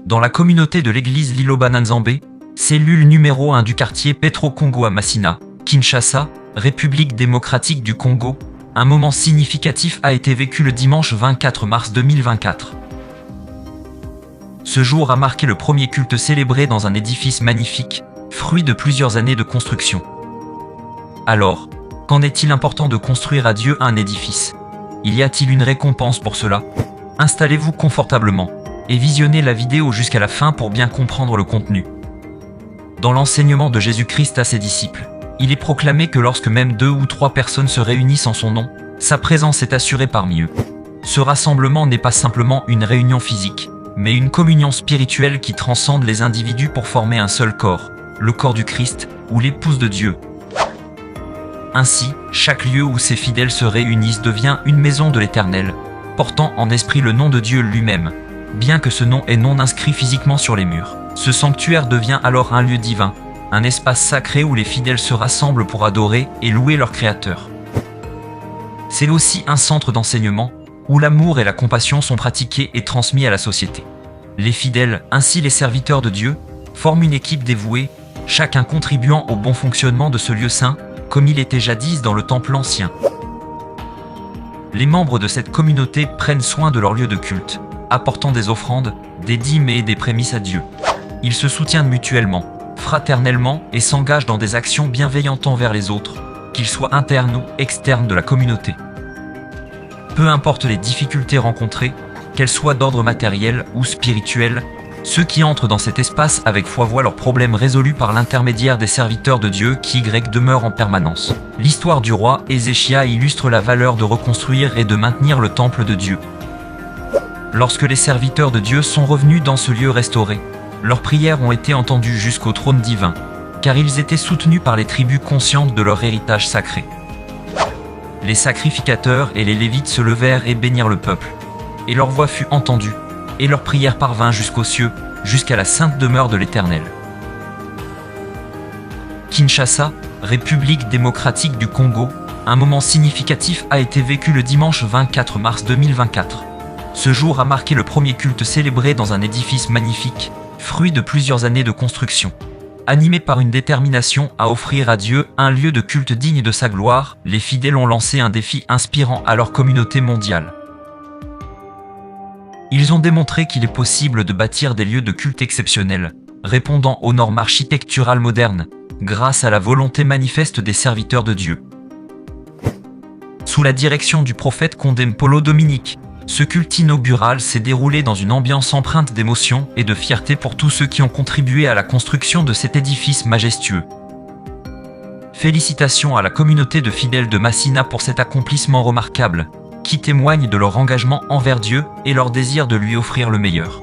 dans la communauté de l'église Liloba Nzambe, cellule numéro 1 du quartier Petro-Congo à Masina, Kinshasa, République démocratique du Congo, un moment significatif a été vécu le dimanche 24 mars 2024. Ce jour a marqué le premier culte célébré dans un édifice magnifique, fruit de plusieurs années de construction. Alors, qu'en est-il important de construire à Dieu un édifice? Y a-t-il une récompense pour cela? Installez-vous confortablement et visionnez la vidéo jusqu'à la fin pour bien comprendre le contenu. Dans l'enseignement de Jésus-Christ à ses disciples, il est proclamé que lorsque même 2 ou 3 personnes se réunissent en son nom, sa présence est assurée parmi eux. Ce rassemblement n'est pas simplement une réunion physique, mais une communion spirituelle qui transcende les individus pour former un seul corps, le corps du Christ, ou l'épouse de Dieu. Ainsi, chaque lieu où ces fidèles se réunissent devient une maison de l'Éternel, portant en esprit le nom de Dieu lui-même, bien que ce nom est non inscrit physiquement sur les murs. Ce sanctuaire devient alors un lieu divin, un espace sacré où les fidèles se rassemblent pour adorer et louer leur Créateur. C'est aussi un centre d'enseignement, où l'amour et la compassion sont pratiqués et transmis à la société. Les fidèles, ainsi les serviteurs de Dieu, forment une équipe dévouée, chacun contribuant au bon fonctionnement de ce lieu saint, comme il était jadis dans le temple ancien. Les membres de cette communauté prennent soin de leur lieu de culte, apportant des offrandes, des dîmes et des prémices à Dieu. Ils se soutiennent mutuellement, fraternellement et s'engagent dans des actions bienveillantes envers les autres, qu'ils soient internes ou externes de la communauté. Peu importe les difficultés rencontrées, qu'elles soient d'ordre matériel ou spirituel, ceux qui entrent dans cet espace avec foi voient leurs problèmes résolus par l'intermédiaire des serviteurs de Dieu qui demeurent en permanence. L'histoire du roi Ézéchia illustre la valeur de reconstruire et de maintenir le temple de Dieu. Lorsque les serviteurs de Dieu sont revenus dans ce lieu restauré, leurs prières ont été entendues jusqu'au trône divin, car ils étaient soutenus par les tribus conscientes de leur héritage sacré. Les sacrificateurs et les Lévites se levèrent et bénirent le peuple, et leur voix fut entendue, et leur prière parvint jusqu'aux cieux, jusqu'à la sainte demeure de l'Éternel. Kinshasa, République démocratique du Congo, un moment significatif a été vécu le dimanche 24 mars 2024. Ce jour a marqué le premier culte célébré dans un édifice magnifique, fruit de plusieurs années de construction. Animés par une détermination à offrir à Dieu un lieu de culte digne de sa gloire, les fidèles ont lancé un défi inspirant à leur communauté mondiale. Ils ont démontré qu'il est possible de bâtir des lieux de culte exceptionnels, répondant aux normes architecturales modernes, grâce à la volonté manifeste des serviteurs de Dieu. Sous la direction du prophète Condé-Mpolo Dominique, ce culte inaugural s'est déroulé dans une ambiance empreinte d'émotion et de fierté pour tous ceux qui ont contribué à la construction de cet édifice majestueux. Félicitations à la communauté de fidèles de Masina pour cet accomplissement remarquable, qui témoigne de leur engagement envers Dieu et leur désir de lui offrir le meilleur.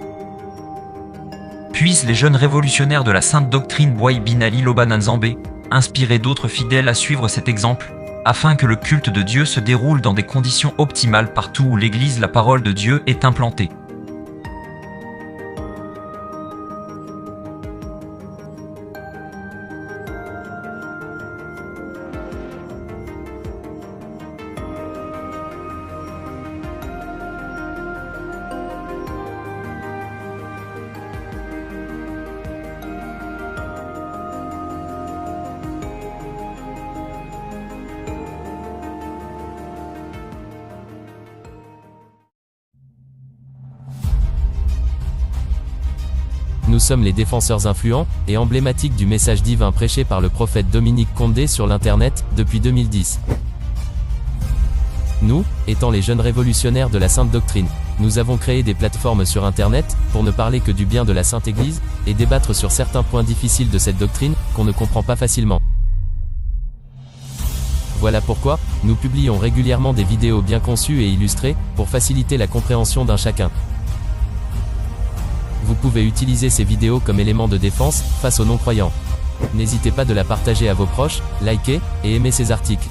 Puissent les jeunes révolutionnaires de la sainte doctrine Bwai Bina Liloba Nzambe inspirer d'autres fidèles à suivre cet exemple, afin que le culte de Dieu se déroule dans des conditions optimales partout où l'Église, la parole de Dieu, est implantée. Nous sommes les défenseurs influents et emblématiques du message divin prêché par le prophète Dominique Condé sur l'Internet depuis 2010. Nous, étant les jeunes révolutionnaires de la Sainte Doctrine, nous avons créé des plateformes sur Internet pour ne parler que du bien de la Sainte Église et débattre sur certains points difficiles de cette doctrine qu'on ne comprend pas facilement. Voilà pourquoi, nous publions régulièrement des vidéos bien conçues et illustrées pour faciliter la compréhension d'un chacun. Vous pouvez utiliser ces vidéos comme élément de défense face aux non-croyants. N'hésitez pas de la partager à vos proches, liker et aimer ces articles.